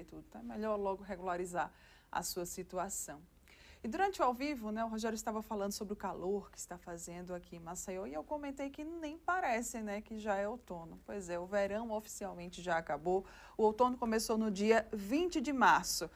tudo. Então é melhor logo regularizar a sua situação. E durante o ao vivo, né, o Rogério estava falando sobre o calor que está fazendo aqui em Maceió e eu comentei que nem parece, né, que já é outono. Pois é, o verão oficialmente já acabou. O outono começou no dia 20 de março.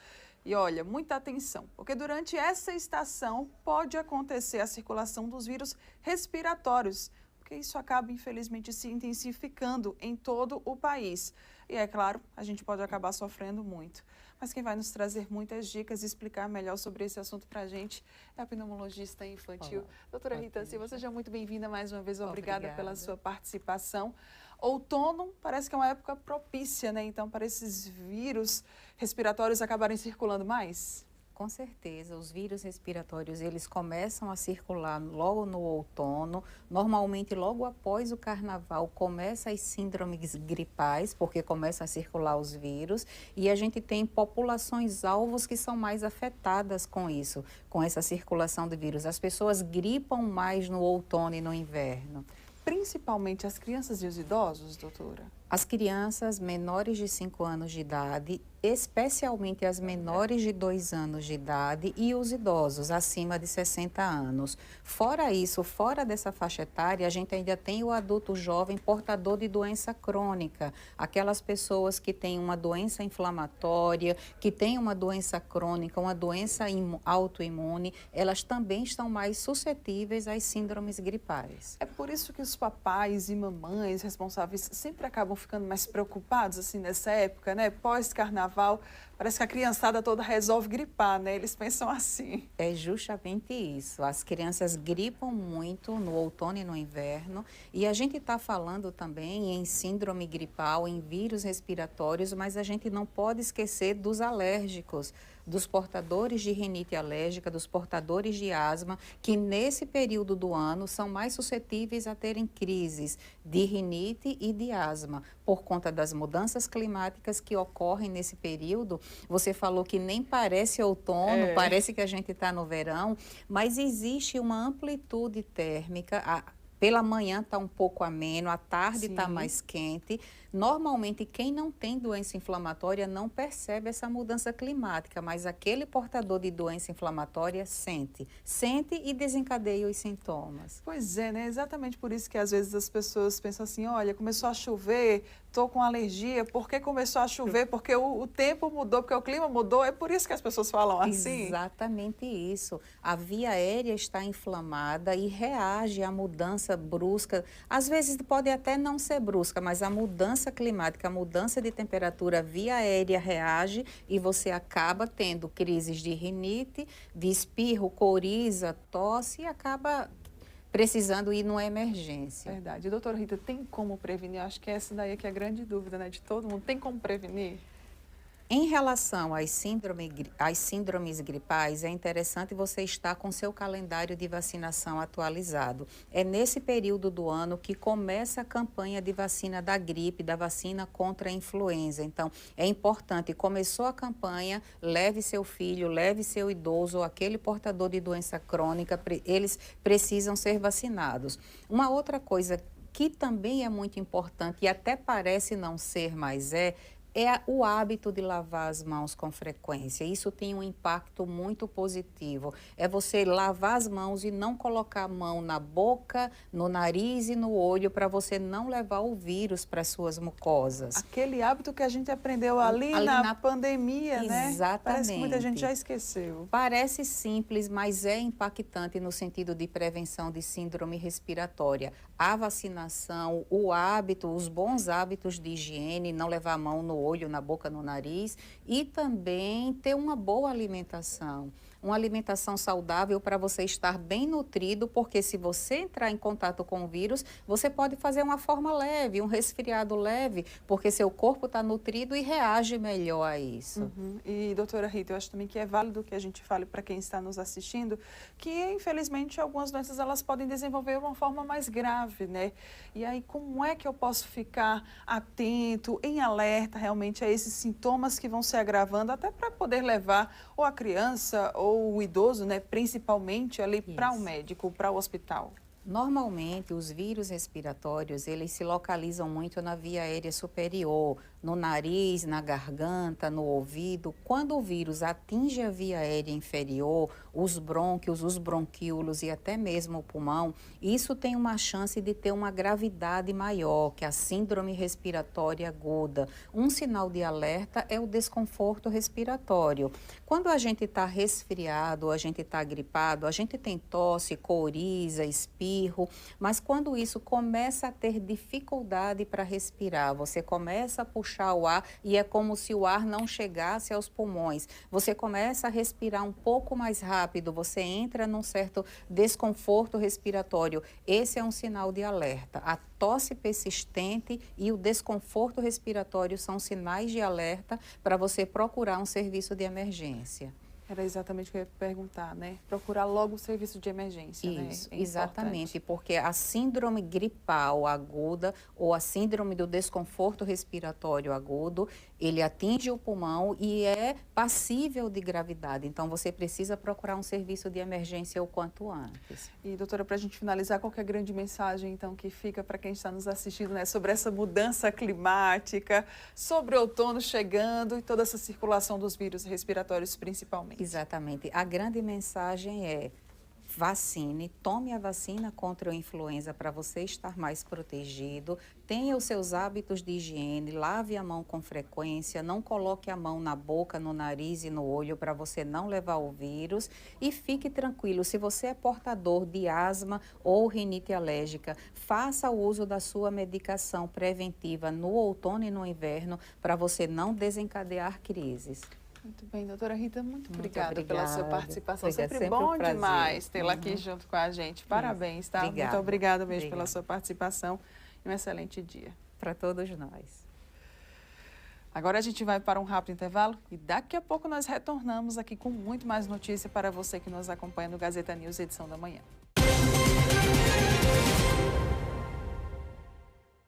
E olha, muita atenção, porque durante essa estação pode acontecer a circulação dos vírus respiratórios, porque isso acaba, infelizmente, se intensificando em todo o país. E é claro, a gente pode acabar sofrendo muito. Mas quem vai nos trazer muitas dicas e explicar melhor sobre esse assunto para a gente é a pneumologista infantil. Olá. Doutora Rita Silva, seja muito bem-vinda mais uma vez. Obrigada Obrigada pela sua participação. Outono parece que é uma época propícia, né? Então, para esses vírus respiratórios acabarem circulando mais? Com certeza, os vírus respiratórios, eles começam a circular logo no outono, normalmente logo após o carnaval começam as síndromes gripais, porque começam a circular os vírus, e a gente tem populações alvos que são mais afetadas com isso, com essa circulação de vírus. As pessoas gripam mais no outono e no inverno. Principalmente as crianças e os idosos, doutora? As crianças menores de 5 anos de idade, especialmente as menores de 2 anos de idade e os idosos acima de 60 anos. Fora isso, fora dessa faixa etária, a gente ainda tem o adulto jovem portador de doença crônica, aquelas pessoas que têm uma doença inflamatória, que têm uma doença crônica, uma doença autoimune, elas também estão mais suscetíveis às síndromes gripais. É por isso que os papais e mamães responsáveis sempre acabam ficando mais preocupados assim nessa época, né? Pós-carnaval, parece que a criançada toda resolve gripar, né? Eles pensam assim. É justamente isso. As crianças gripam muito no outono e no inverno. E a gente está falando também em síndrome gripal, em vírus respiratórios, mas a gente não pode esquecer dos alérgicos, dos portadores de rinite alérgica, dos portadores de asma, que nesse período do ano são mais suscetíveis a terem crises de rinite e de asma, por conta das mudanças climáticas que ocorrem nesse período. Você falou que nem parece outono, parece que a gente está no verão, mas existe uma amplitude térmica. Pela manhã está um pouco ameno, à tarde está mais quente. Normalmente, quem não tem doença inflamatória não percebe essa mudança climática, mas aquele portador de doença inflamatória sente e desencadeia os sintomas. Pois é, né? Exatamente por isso que às vezes as pessoas pensam assim, olha, começou a chover, estou com alergia, por que começou a chover? Porque o tempo mudou, porque o clima mudou, é por isso que as pessoas falam assim? Exatamente isso. A via aérea está inflamada e reage à mudança brusca. Às vezes pode até não ser brusca, mas a mudança climática, a mudança de temperatura via aérea reage e você acaba tendo crises de rinite, de espirro, coriza, tosse e acaba precisando ir numa emergência. Verdade. Doutora Rita, tem como prevenir? Acho que essa daí é que é a grande dúvida, né, de todo mundo. Tem como prevenir? Em relação às síndromes gripais, é interessante você estar com seu calendário de vacinação atualizado. É nesse período do ano que começa a campanha de vacina da gripe, da vacina contra a influenza. Então, é importante, começou a campanha, leve seu filho, leve seu idoso ou aquele portador de doença crônica, eles precisam ser vacinados. Uma outra coisa que também é muito importante e até parece não ser, mas é o hábito de lavar as mãos com frequência. Isso tem um impacto muito positivo. É você lavar as mãos e não colocar a mão na boca, no nariz e no olho para você não levar o vírus para as suas mucosas. Aquele hábito que a gente aprendeu ali na pandemia, né? Exatamente. Parece que muita gente já esqueceu. Parece simples, mas é impactante no sentido de prevenção de síndrome respiratória. A vacinação, o hábito, os bons hábitos de higiene, não levar a mão no olho, na boca, no nariz e também ter uma boa alimentação. Uma alimentação saudável para você estar bem nutrido, porque se você entrar em contato com o vírus, você pode fazer uma forma leve, um resfriado leve, porque seu corpo está nutrido e reage melhor a isso. E, doutora Rita, eu acho também que é válido que a gente fale para quem está nos assistindo que, infelizmente, algumas doenças elas podem desenvolver uma forma mais grave, né? E aí, como é que eu posso ficar atento, em alerta realmente a esses sintomas que vão se agravando, até para poder levar ou a criança ou o idoso, né, principalmente ali para o médico, para o hospital? Normalmente, os vírus respiratórios, eles se localizam muito na via aérea superior, no nariz, na garganta, no ouvido. Quando o vírus atinge a via aérea inferior, os brônquios, os bronquíolos e até mesmo o pulmão, isso tem uma chance de ter uma gravidade maior, que é a síndrome respiratória aguda. Um sinal de alerta é o desconforto respiratório. Quando a gente está resfriado, a gente está gripado, a gente tem tosse, coriza, espirro, mas quando isso começa a ter dificuldade para respirar, você começa a puxar o ar e é como se o ar não chegasse aos pulmões. Você começa a respirar um pouco mais rápido, você entra num certo desconforto respiratório. Esse é um sinal de alerta. A tosse persistente e o desconforto respiratório são sinais de alerta para você procurar um serviço de emergência. Era exatamente o que eu ia perguntar, né? Procurar logo o serviço de emergência, Isso, né? exatamente, porque a síndrome gripal aguda ou a síndrome do desconforto respiratório agudo, ele atinge o pulmão e é passível de gravidade. Então, você precisa procurar um serviço de emergência o quanto antes. E, doutora, para a gente finalizar, qual que é a grande mensagem, então, que fica para quem está nos assistindo, né? Sobre essa mudança climática, sobre o outono chegando e toda essa circulação dos vírus respiratórios, principalmente. Exatamente. A grande mensagem é: vacine, tome a vacina contra a influenza para você estar mais protegido, tenha os seus hábitos de higiene, lave a mão com frequência, não coloque a mão na boca, no nariz e no olho para você não levar o vírus e fique tranquilo. Se você é portador de asma ou rinite alérgica, faça o uso da sua medicação preventiva no outono e no inverno para você não desencadear crises. Muito bem, doutora Rita, muito obrigada pela sua participação. Obrigada, sempre bom demais tê-la aqui junto com a gente. Parabéns, tá? Obrigada. Muito obrigada mesmo pela sua participação e um excelente dia. Para todos nós. Agora a gente vai para um rápido intervalo e daqui a pouco nós retornamos aqui com muito mais notícia para você que nos acompanha no Gazeta News, edição da manhã.